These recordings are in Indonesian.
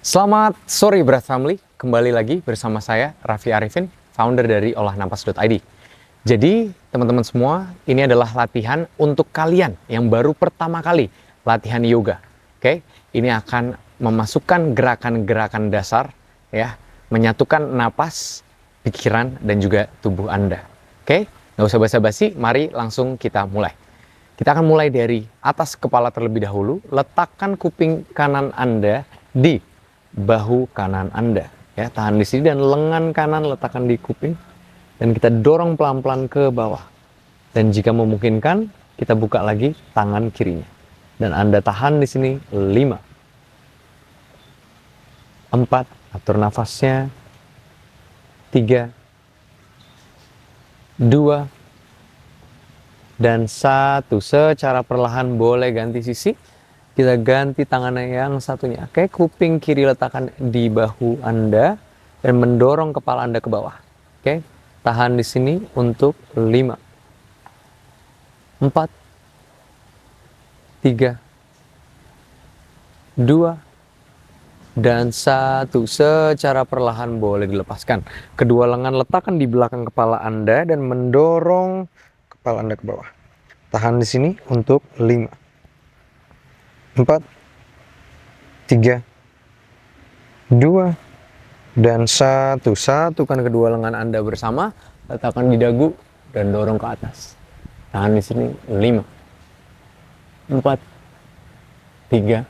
Selamat sore Berat Family, kembali lagi bersama saya Raffi Arifin, founder dari olahnafas.id. Jadi teman-teman semua, ini adalah latihan untuk kalian yang baru pertama kali latihan yoga. Oke, ini akan memasukkan gerakan-gerakan dasar, ya, menyatukan napas, pikiran dan juga tubuh Anda. Oke, nggak usah basa-basi, mari langsung kita mulai. Kita akan mulai dari atas kepala terlebih dahulu. Letakkan kuping kanan Anda di bahu kanan Anda. Ya, tahan di sini dan lengan kanan letakkan di kuping. Dan kita dorong pelan-pelan ke bawah. Dan jika memungkinkan, kita buka lagi tangan kirinya. Dan Anda tahan di sini 5, 4, atur nafasnya, 3, 2, dan 1. Secara perlahan boleh ganti sisi. Kita ganti tangannya yang satunya. Oke, kuping kiri letakkan di bahu Anda dan mendorong kepala Anda ke bawah. Oke, tahan di sini untuk 5, 4, 3, 2, dan 1. Secara perlahan boleh dilepaskan. Kedua lengan letakkan di belakang kepala Anda dan mendorong kepala Anda ke bawah. Tahan di sini untuk 5, 4, 3, 2, dan 1. Satukan kedua lengan Anda bersama, letakkan di dagu dan dorong ke atas. Tahan di sini 5, 4, 3,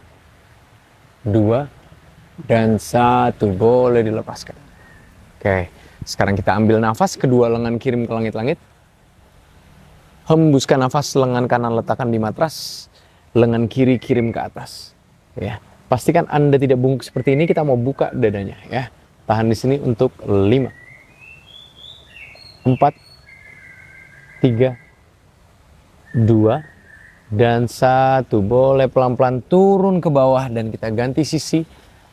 2, dan 1. Boleh dilepaskan. Oke, sekarang kita ambil nafas, kedua lengan kirim ke langit-langit. Hembuskan nafas, lengan kanan letakkan di matras, lengan kiri kirim ke atas. Ya, pastikan Anda tidak bungkuk seperti ini. Kita mau buka dadanya, ya. Tahan di sini untuk 5, 4, 3, 2, dan 1. Boleh pelan-pelan turun ke bawah dan kita ganti sisi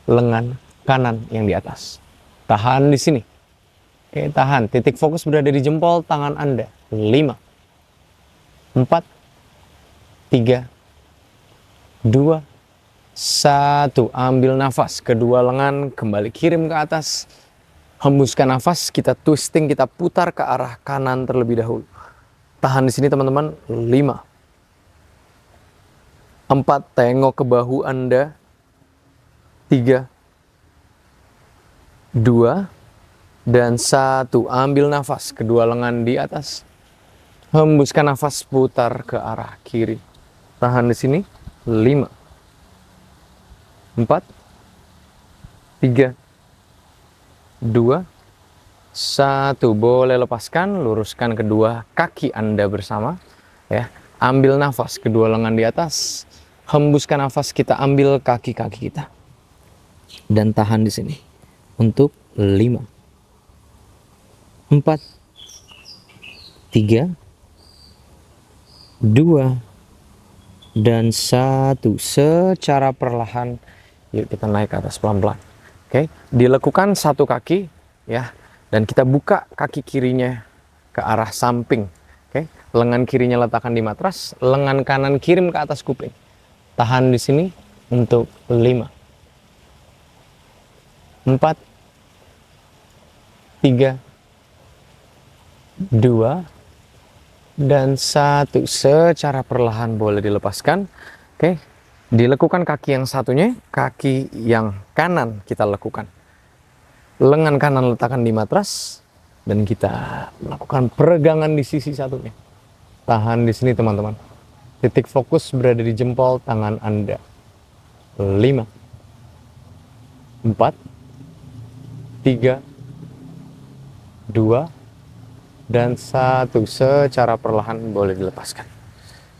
lengan kanan yang di atas. Tahan di sini. Oke, tahan. Titik fokus berada di jempol tangan Anda. 5, 4, 3, 2, 1. Ambil nafas, kedua lengan kembali kirim ke atas. Hembuskan nafas, kita twisting, kita putar ke arah kanan terlebih dahulu. Tahan di sini teman-teman. 5, 4, tengok ke bahu Anda. 3, 2, dan 1. Ambil nafas, kedua lengan di atas. Hembuskan nafas, putar ke arah kiri. Tahan di sini. 5, 4, 3, 2, 1. Boleh lepaskan, luruskan kedua kaki Anda bersama. Ya, ambil nafas, kedua lengan di atas. Hembuskan nafas, kita ambil kaki-kaki kita. Dan tahan di sini untuk 5, 4, 3, 2, dan 1. Secara perlahan, yuk kita naik ke atas pelan-pelan. Oke, dilekukan satu kaki, ya, dan kita buka kaki kirinya ke arah samping. Oke, lengan kirinya letakkan di matras, lengan kanan kirim ke atas kuping. Tahan di sini untuk 5, 4, 3, 2, dan 1. Secara perlahan boleh dilepaskan. Oke, dilekukan kaki yang satunya, kaki yang kanan kita lekukan. Lengan kanan letakkan di matras dan kita melakukan peregangan di sisi satunya. Tahan di sini teman-teman. Titik fokus berada di jempol tangan Anda. 5, 4, 3, 2, dan 1. Secara perlahan boleh dilepaskan.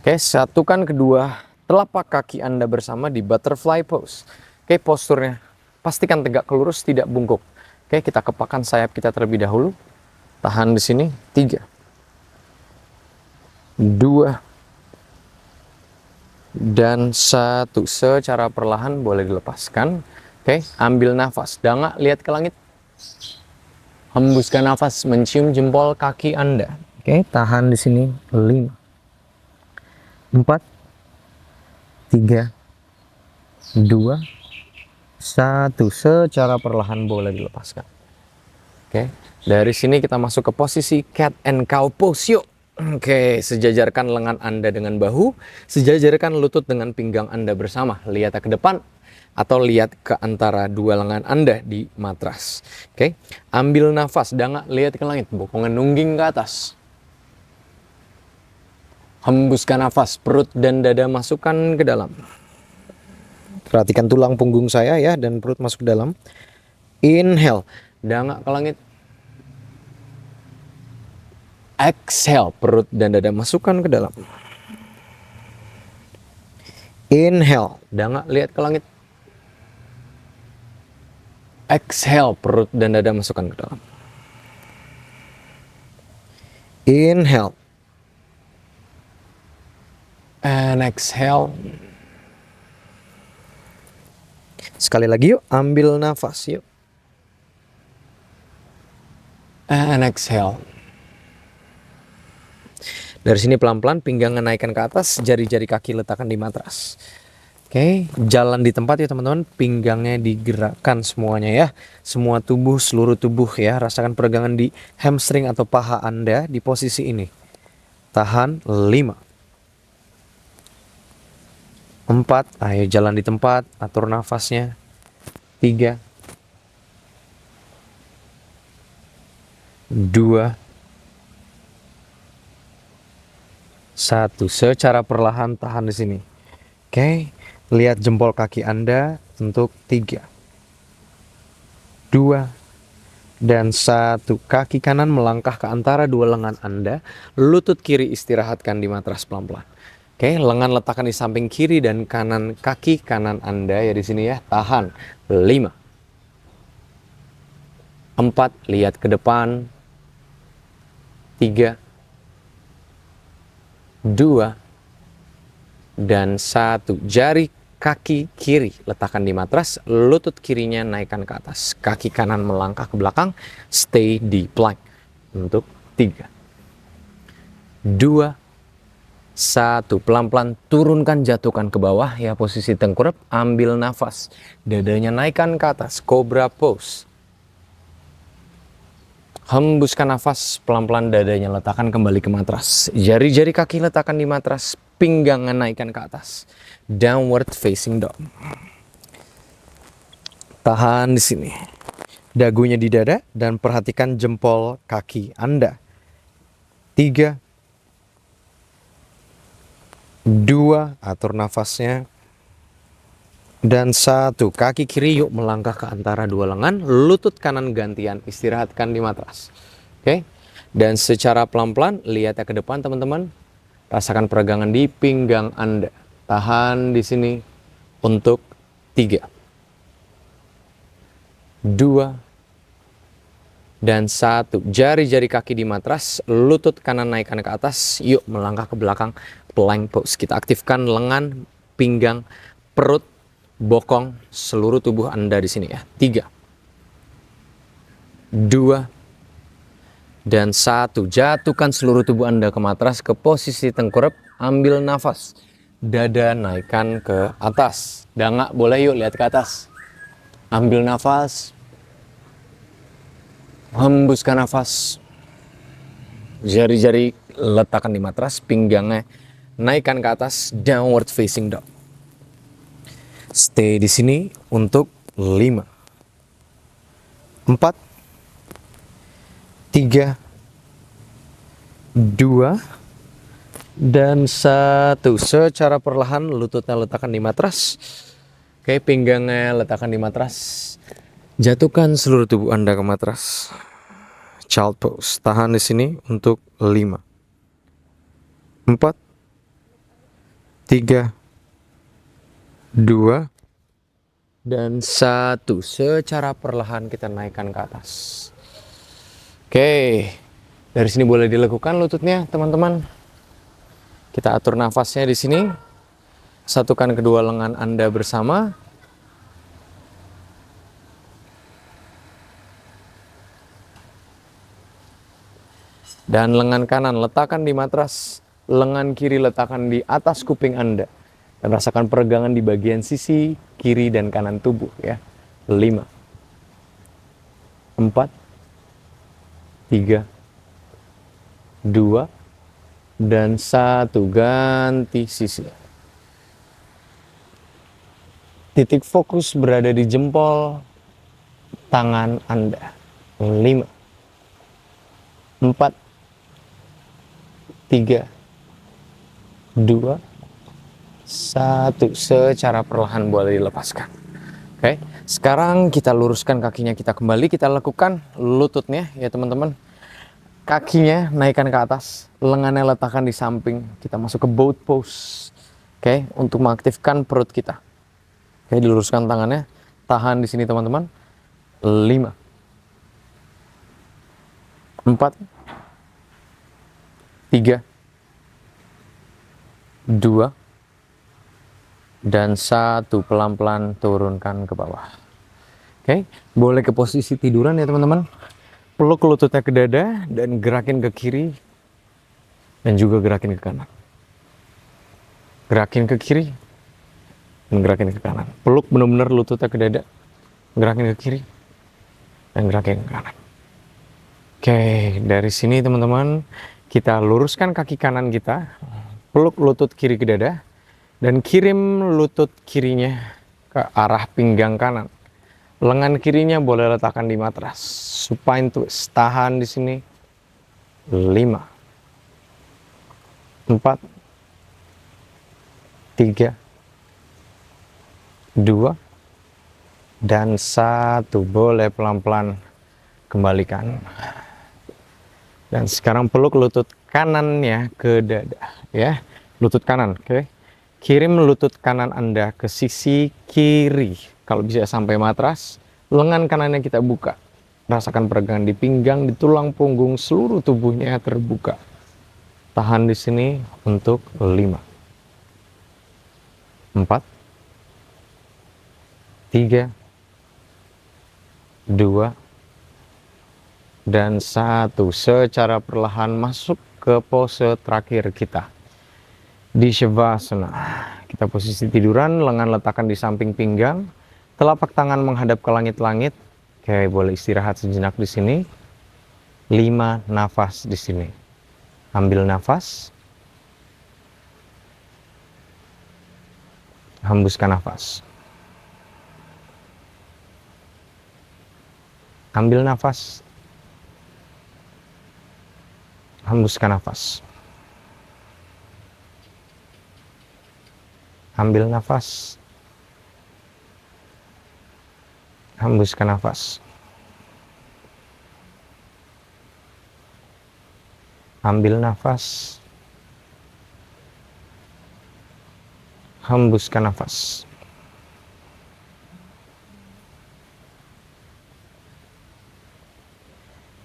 Oke, satukan kedua telapak kaki Anda bersama di butterfly pose. Oke, posturnya pastikan tegak lurus, tidak bungkuk. Oke, kita kepakkan sayap kita terlebih dahulu. Tahan di sini. 3, 2, dan 1. Secara perlahan boleh dilepaskan. Oke, ambil nafas, danga lihat ke langit. Hembuskan nafas, mencium jempol kaki Anda. Oke, tahan di sini. 5, 4, 3, 2, 1. Secara perlahan boleh dilepaskan. Oke, dari sini kita masuk ke posisi cat and cow pose. Yuk. Oke, sejajarkan lengan Anda dengan bahu, sejajarkan lutut dengan pinggang Anda bersama. Lihat ke depan atau lihat ke antara dua lengan Anda di matras. Oke, ambil nafas, danga lihat ke langit, bokongan nungging ke atas. Hembuskan nafas, perut dan dada masukkan ke dalam. Perhatikan tulang punggung saya ya, dan perut masuk ke dalam. Inhale, danga ke langit. Exhale, perut dan dada masukkan ke dalam. Inhale, danga lihat ke langit. Exhale, perut dan dada masukkan ke dalam. Inhale. And exhale. Sekali lagi yuk, ambil nafas yuk. And exhale. Dari sini pelan-pelan pinggang naikkan ke atas, jari-jari kaki letakkan di matras. Oke, jalan di tempat ya teman-teman, pinggangnya digerakkan semuanya ya. Semua tubuh, seluruh tubuh ya, rasakan peregangan di hamstring atau paha Anda di posisi ini. Tahan 5. 4, ayo jalan di tempat, atur nafasnya. 3, 2, 1. Secara perlahan tahan di sini. Oke, lihat jempol kaki Anda untuk 3, 2, dan 1. Kaki kanan melangkah ke antara dua lengan Anda, lutut kiri istirahatkan di matras pelan-pelan. Oke, lengan letakkan di samping kiri dan kanan kaki kanan Anda ya di sini ya. Tahan 5, 4, lihat ke depan. 3, 2, dan 1. Jari kaki kiri letakkan di matras, lutut kirinya naikkan ke atas. Kaki kanan melangkah ke belakang, stay di plank. Untuk 3, 2, 1. Pelan-pelan turunkan, jatuhkan ke bawah ya, posisi tengkurap, ambil nafas. Dadanya naikkan ke atas, cobra pose. Hembuskan nafas, pelan-pelan dadanya letakkan kembali ke matras. Jari-jari kaki letakkan di matras, pinggangan naikkan ke atas. Downward facing dog. Tahan di sini. Dagunya di dada dan perhatikan jempol kaki Anda. 3, 2, atur nafasnya. Dan 1, kaki kiri yuk melangkah ke antara dua lengan, lutut kanan gantian, istirahatkan di matras. Oke, dan secara pelan-pelan lihat ke depan teman-teman, rasakan peregangan di pinggang Anda. Tahan di sini untuk 3, 2, dan 1. Jari-jari kaki di matras, lutut kanan naikkan ke atas, yuk melangkah ke belakang, plank pose. Kita aktifkan lengan, pinggang, perut, bokong, seluruh tubuh Anda di sini ya. 3, 2, dan 1. Jatuhkan seluruh tubuh Anda ke matras, ke posisi tengkurap, ambil nafas. Dada naikkan ke atas. Danga boleh yuk lihat ke atas. Ambil nafas. Hembuskan nafas. Jari-jari letakkan di matras, pinggangnya naikkan ke atas, downward facing dog. Stay di sini untuk 5, 4, 3, 2, dan 1. Secara perlahan lututnya letakkan di matras. Oke, pinggangnya letakkan di matras. Jatuhkan seluruh tubuh Anda ke matras. Child pose. Tahan di sini untuk 5, 4, 3, 2, dan 1. Secara perlahan kita naikkan ke atas. Oke, dari sini boleh dilekukan lututnya teman-teman. Kita atur nafasnya di sini. Satukan kedua lengan Anda bersama. Dan lengan kanan letakkan di matras, lengan kiri letakkan di atas kuping Anda. Dan rasakan peregangan di bagian sisi kiri dan kanan tubuh ya. 5, 4, 3, 2, dan 1. Ganti sisi. Titik fokus berada di jempol tangan Anda. 5, 4, 3, 2, 1. Secara perlahan boleh dilepaskan. Oke, sekarang kita luruskan kakinya, kita kembali, kita lakukan lututnya ya teman-teman. Kakinya naikkan ke atas, lengannya letakkan di samping, kita masuk ke boat pose. Oke, untuk mengaktifkan perut kita. Oke, diluruskan tangannya, tahan di sini teman-teman. 5, 4, 3, 2, dan 1. Pelan-pelan turunkan ke bawah. Oke, boleh ke posisi tiduran ya teman-teman. Peluk lututnya ke dada dan gerakin ke kiri dan juga gerakin ke kanan. Gerakin ke kiri dan gerakin ke kanan. Peluk benar-benar lututnya ke dada, gerakin ke kiri dan gerakin ke kanan. Oke, dari sini teman-teman, kita luruskan kaki kanan kita, peluk lutut kiri ke dada dan kirim lutut kirinya ke arah pinggang kanan. Lengan kirinya boleh letakkan di matras. Supine twist. Tahan di sini. 5, 4, 3, 2, dan 1. Boleh pelan-pelan kembalikan. Dan sekarang peluk lutut kanannya ke dada. Ya, lutut kanan. Oke. Kirim lutut kanan Anda ke sisi kiri. Kalau bisa sampai matras, lengan kanannya kita buka. Rasakan peregangan di pinggang, di tulang punggung, seluruh tubuhnya terbuka. Tahan di sini untuk 5, 4, 3, 2, dan 1. Secara perlahan masuk ke pose terakhir kita. Di Shavasana, kita posisi tiduran, lengan letakkan di samping pinggang, telapak tangan menghadap ke langit-langit. Oke, boleh istirahat sejenak di sini. 5 nafas di sini. Ambil nafas, hembuskan nafas. Ambil nafas, hembuskan nafas. Ambil nafas, hembuskan nafas. Ambil nafas, hembuskan nafas.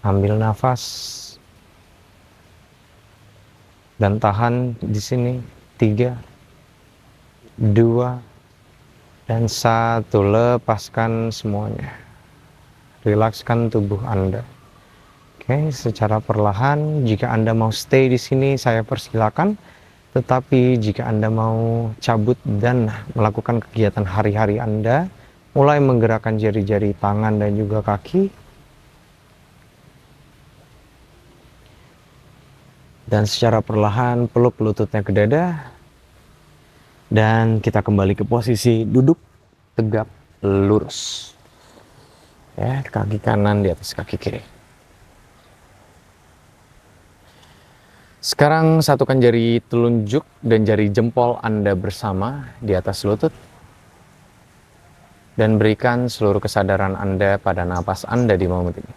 Ambil nafas dan tahan di sini. 3, 2, dan 1. Lepaskan semuanya. Rilekskan tubuh Anda. Oke, secara perlahan, jika Anda mau stay di sini, saya persilakan. Tetapi jika Anda mau cabut dan melakukan kegiatan hari-hari Anda, mulai menggerakkan jari-jari tangan dan juga kaki, dan secara perlahan peluk lututnya ke dada, dan kita kembali ke posisi duduk tegap lurus. Ya, kaki kanan di atas kaki kiri. Sekarang satukan jari telunjuk dan jari jempol Anda bersama di atas lutut. Dan berikan seluruh kesadaran Anda pada napas Anda di momen ini.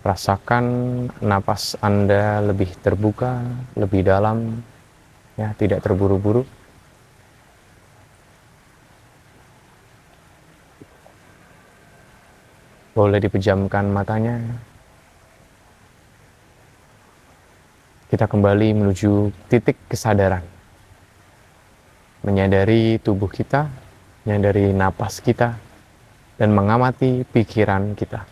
Rasakan napas Anda lebih terbuka, lebih dalam, ya, tidak terburu-buru. Boleh dipejamkan matanya. Kita kembali menuju titik kesadaran. Menyadari tubuh kita, menyadari napas kita, dan mengamati pikiran kita.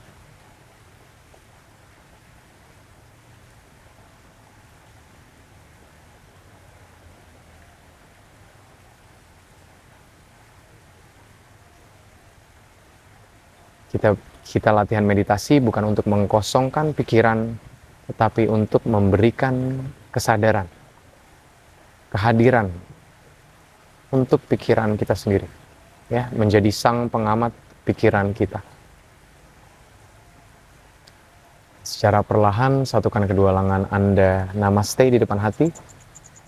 Kita latihan meditasi bukan untuk mengkosongkan pikiran, tetapi untuk memberikan kesadaran, kehadiran untuk pikiran kita sendiri, ya, menjadi sang pengamat pikiran kita. Secara perlahan, satukan kedua lengan Anda, namaste di depan hati.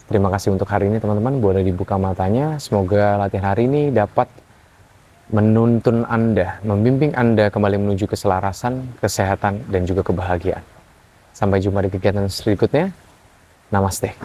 Terima kasih untuk hari ini teman-teman, boleh dibuka matanya. Semoga latihan hari ini dapat menuntun Anda, membimbing Anda kembali menuju keselarasan, kesehatan, dan juga kebahagiaan. Sampai jumpa di kegiatan berikutnya. Namaste.